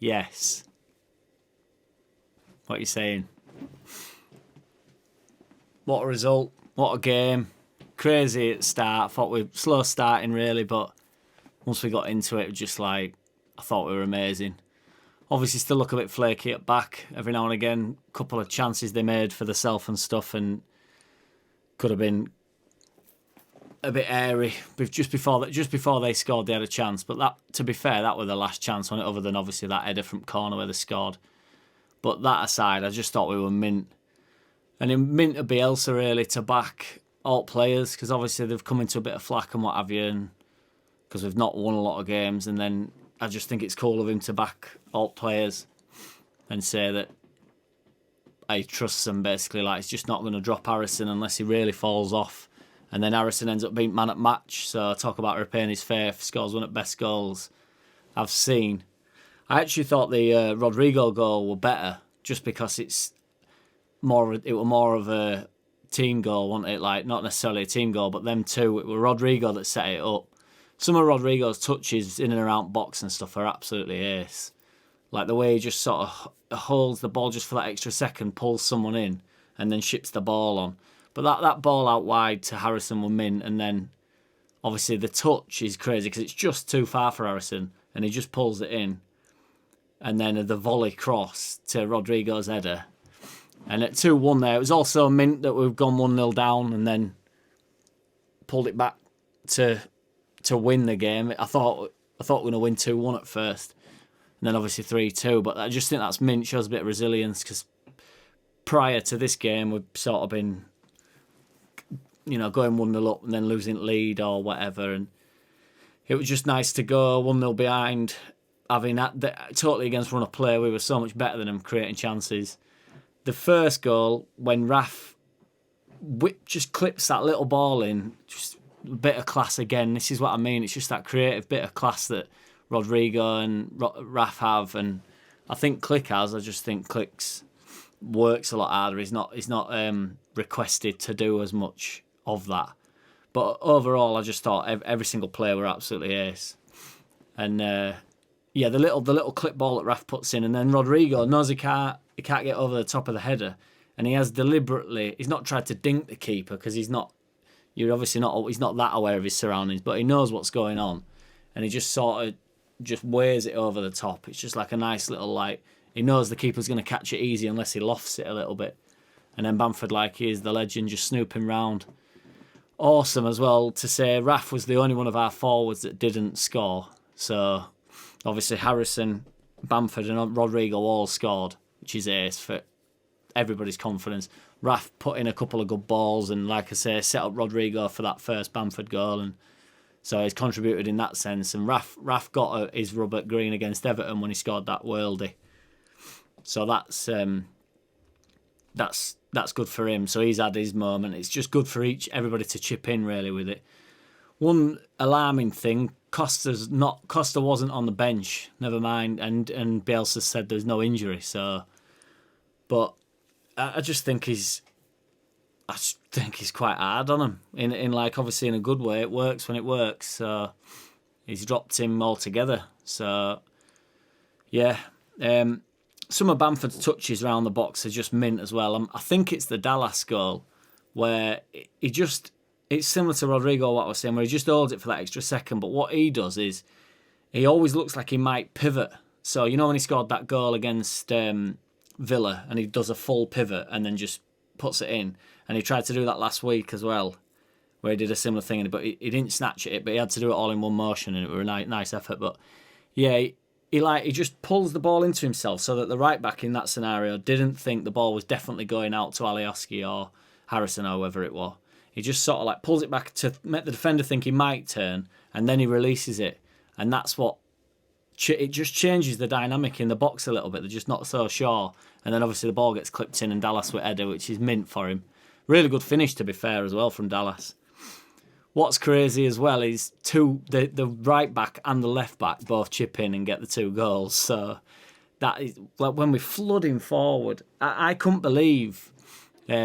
Yes. What are you saying? What a result. What a game. Crazy at the start. Thought we were slow starting, really, but once we got into it, just like, I thought we were amazing. Obviously, still look a bit flaky at back every now and again. A couple of chances they made for the self and stuff, and could have been a bit airy. Just before they scored, they had a chance. But that, to be fair, that was the last chance on it, other than obviously that header from corner where they scored. But that aside, I just thought we were mint. And in mint of Bielsa, really, to back alt players, because obviously they've come into a bit of flack and what have you, and because we've not won a lot of games. And then I just think it's cool of him to back alt players and say that he trusts them, basically. Like, he's just not going to drop Harrison unless he really falls off. And then Harrison ends up being man at match. So talk about repaying his faith. Scores one of the best goals I've seen. I actually thought the Rodrigo goal were better, just because it was more of a team goal, wasn't it? Like, not necessarily a team goal, but them two, it was Rodrigo that set it up. Some of Rodrigo's touches in and around box and stuff are absolutely ace. Like the way he just sort of holds the ball just for that extra second, pulls someone in, and then ships the ball on. But that ball out wide to Harrison were mint, and then obviously the touch is crazy because it's just too far for Harrison, and he just pulls it in. And then the volley cross to Rodrigo's header. And at 2-1 there, it was also mint that we've gone 1-0 down and then pulled it back to win the game. I thought we were going to win 2-1 at first, and then obviously 3-2. But I just think that's mint, shows a bit of resilience, because prior to this game, we've sort of been, going 1-0 up and then losing lead or whatever. And it was just nice to go 1-0 behind, having that totally against run of play. We were so much better than them, creating chances. The first goal, when Raf just clips that little ball in, just a bit of class again. This is what I mean. It's just that creative bit of class that Rodrigo and Raf have, and I think Click has. I just think Click's works a lot harder. He's not requested to do as much of that. But overall, I just thought every single player were absolutely ace. And the little clip ball that Raf puts in, and then Rodrigo knows he can't get over the top of the header, and he has deliberately. He's not tried to dink the keeper because he's not. You're obviously not. He's not that aware of his surroundings, but he knows what's going on, and he just sort of just weighs it over the top. It's just like a nice little, like, he knows the keeper's going to catch it easy unless he lofts it a little bit, and then Bamford, like he is the legend, just snooping round. Awesome as well to say Raf was the only one of our forwards that didn't score. So obviously Harrison, Bamford and Rodrigo all scored, which is ace for everybody's confidence. Raf put in a couple of good balls and, like I say, set up Rodrigo for that first Bamford goal, and so he's contributed in that sense. And Raf got his rub at green against Everton when he scored that worldie. So that's good for him. So he's had his moment. It's just good for everybody to chip in really with it. One alarming thing, Costa wasn't on the bench. Never mind, and Bielsa said there's no injury. So, but I just think he's quite hard on him. In like, obviously in a good way. It works when it works. So he's dropped him altogether. So yeah. Some of Bamford's touches around the box are just mint as well. I think it's the Dallas goal where it's similar to Rodrigo, what I was saying, where he just holds it for that extra second. But what he does is he always looks like he might pivot. So, when he scored that goal against Villa and he does a full pivot and then just puts it in. And he tried to do that last week as well, where he did a similar thing, but he didn't snatch it, but he had to do it all in one motion, and it was a nice effort. But yeah, he just pulls the ball into himself so that the right back in that scenario didn't think the ball was definitely going out to Alioski or Harrison or whoever it was. He just sort of like pulls it back to make the defender think he might turn, and then he releases it, and that's what it just changes the dynamic in the box a little bit. They're just not so sure, and then obviously the ball gets clipped in and Dallas with header, which is mint for him. Really good finish, to be fair, as well from Dallas. What's crazy as well is the right back and the left back both chip in and get the 2 goals. So that is, like, when we're flooding forward, I couldn't believe we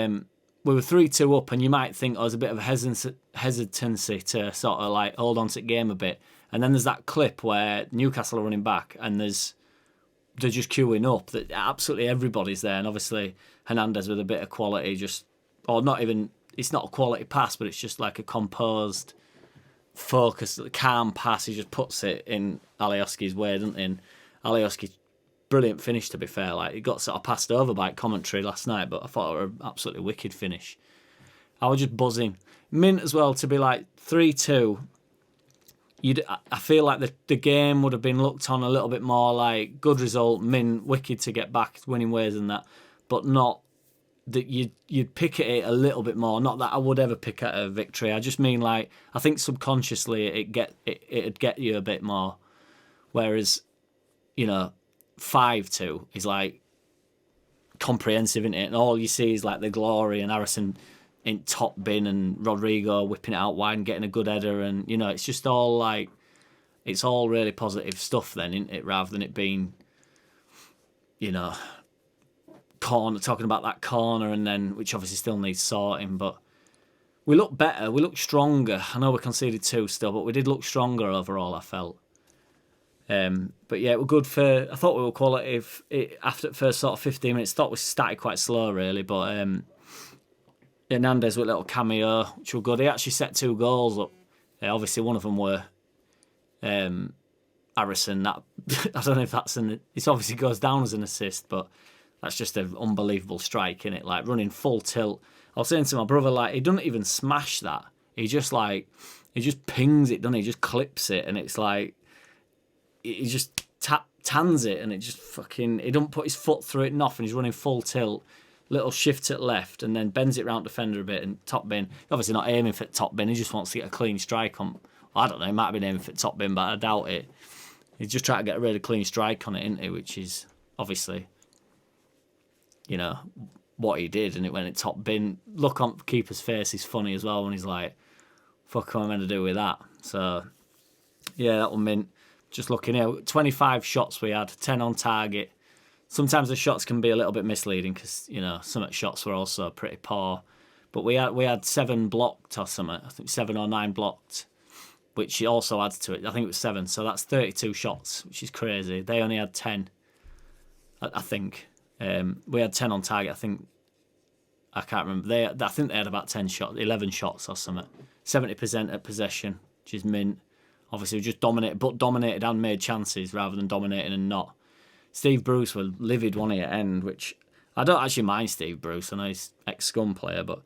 were 3-2 up, and you might think there's a bit of a hesitancy to sort of like hold on to the game a bit. And then there's that clip where Newcastle are running back, and there's they're just queuing up. That absolutely everybody's there, and obviously Hernandez with a bit of quality, or not even. It's not a quality pass, but it's just like a composed, focused, calm pass. He just puts it in Alioski's way, doesn't he? And Alioski, brilliant finish, to be fair. Like, he got sort of passed over by commentary last night, but I thought it was an absolutely wicked finish. I was just buzzing. Mint as well, to be like 3-2. I feel like the game would have been looked on a little bit more like good result, Mint, wicked to get back winning ways and that, but not that you'd pick at it a little bit more. Not that I would ever pick at a victory. I just mean, like, I think subconsciously it'd get you a bit more. Whereas, 5-2 is like comprehensive, isn't it? And all you see is like the glory and Harrison in top bin and Rodrigo whipping it out wide and getting a good header, and it's just all like, it's all really positive stuff then, isn't it? Rather than it being, corner, talking about that corner, and then, which obviously still needs sorting, but we look better, we look stronger. I know we conceded 2 still, but we did look stronger overall, I felt. But yeah, we're good for. I thought we were quality after the first sort of 15 minutes. Thought we started quite slow, really, but Hernandez with a little cameo, which were good. He actually set 2 goals up. Obviously, one of them were Harrison. That I don't know if that's it obviously goes down as an assist, but that's just an unbelievable strike, innit? Like, running full tilt. I was saying to my brother, like, he doesn't even smash that. He just pings it, doesn't he? He just clips it, and it's like, he just tans it, and it just fucking, he don't put his foot through it, nothing. He's running full tilt, little shift at left, and then bends it round defender a bit, and top bin. Obviously not aiming for top bin, he just wants to get a clean strike on. I don't know, he might have been aiming for top bin, but I doubt it. He's just trying to get a really clean strike on it, isn't he? Which is obviously, what he did, and it went at top bin. Look on the keeper's face is funny as well when he's like, fuck, what am I meant to do with that? So, yeah, that one Mint. Just looking here, 25 shots we had, 10 on target. Sometimes the shots can be a little bit misleading because, some of the shots were also pretty poor. But we had 7 blocked or something. I think 7 or 9 blocked, which also adds to it. I think it was 7. So that's 32 shots, which is crazy. They only had 10, I think. We had 10 on target. I can't remember. I think they had about 10 shots, 11 shots or something. 70% at possession, which is Mint. Obviously, we just dominated and made chances rather than dominating and not. Steve Bruce were livid one at end, which I don't actually mind Steve Bruce. I know he's ex-Scum player, but,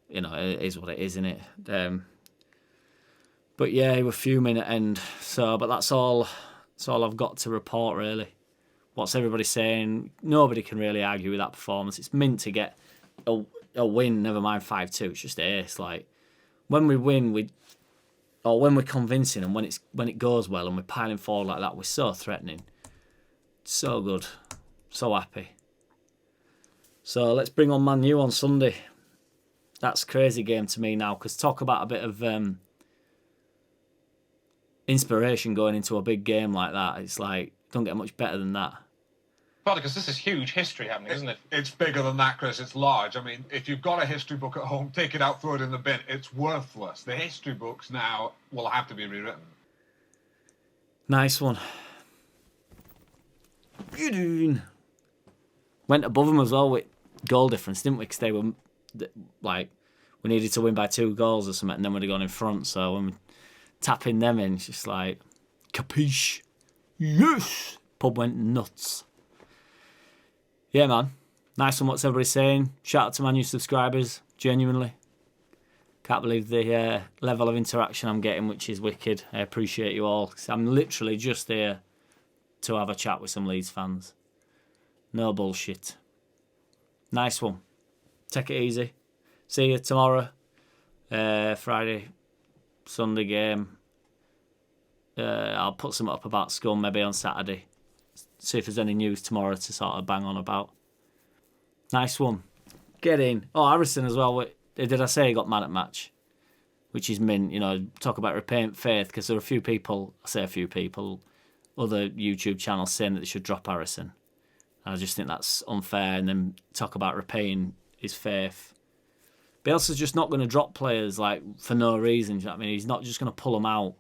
it is what it is, isn't it? But yeah, he was fuming at end. So, but that's all I've got to report, really. What's everybody saying? Nobody can really argue with that performance. It's Mint to get a win, never mind 5-2. It's just ace. Like, when we win, or when we're convincing, and when it goes well and we're piling forward like that, we're so threatening. So good. So happy. So let's bring on Man U on Sunday. That's a crazy game to me now, because talk about a bit of inspiration going into a big game like that. It's like, don't get much better than that. Well, because this is huge history happening, isn't it? It's bigger than that, Chris. It's large. I mean, if you've got a history book at home, take it out, throw it in the bin. It's worthless. The history books now will have to be rewritten. Nice one. Went above them as well with goal difference, didn't we? Because they were, like, we needed to win by 2 goals or something, and then we'd have gone in front. So when we're tapping them in, it's just like, capiche. Yes! Pub went nuts. Yeah, man. Nice one, what's everybody saying. Shout out to my new subscribers, genuinely. Can't believe the level of interaction I'm getting, which is wicked. I appreciate you all. I'm literally just here to have a chat with some Leeds fans. No bullshit. Nice one. Take it easy. See you tomorrow. Friday, Sunday game. I'll put some up about Scum maybe on Saturday. See if there's any news tomorrow to sort of bang on about. Nice one. Get in. Oh, Harrison as well. Did I say he got man at match? Which is Mint. Talk about repaying faith, because there are a few people, other YouTube channels saying that they should drop Harrison. And I just think that's unfair, and then talk about repaying his faith. Bielsa's just not going to drop players like for no reason. Do you know what I mean? He's not just going to pull them out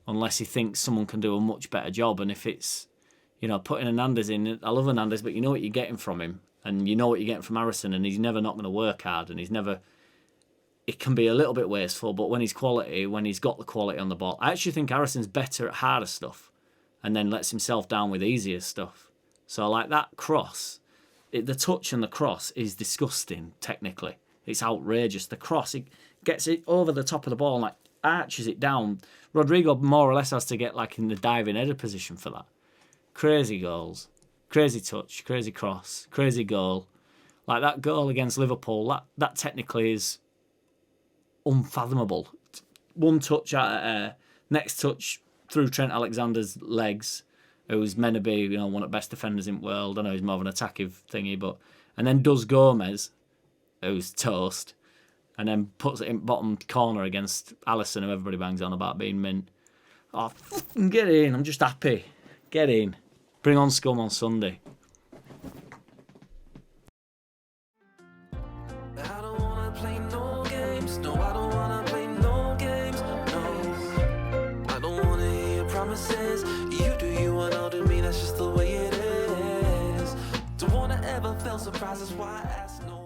unless he thinks someone can do a much better job. And if it's, you know, putting Hernandez in. I love Hernandez, but you know what you're getting from him, and you know what you're getting from Harrison, and he's never not going to work hard, and he's never. It can be a little bit wasteful, but when he's quality, when he's got the quality on the ball, I actually think Harrison's better at harder stuff, and then lets himself down with easier stuff. So like that cross, the touch and the cross is disgusting technically. It's outrageous. The cross, it gets it over the top of the ball and like arches it down. Rodrigo more or less has to get like in the diving header position for that. Crazy goals, crazy touch, crazy cross, crazy goal. Like that goal against Liverpool, that technically is unfathomable. One touch out of air, next touch through Trent Alexander's legs, who's meant to be, you know, one of the best defenders in the world. I know he's more of an attacking thingy, but and then does Gomez, who's toast, and then puts it in bottom corner against Alisson, who everybody bangs on about being mint. Oh, fucking get in! I'm just happy. Get in. Bring on Scum on Sunday. I don't wanna play no games. No, I don't wanna play no games. No, I don't wanna hear your promises. You do you and I'll do me. That's just the way it is. Don't wanna ever feel surprised. That's why I ask no.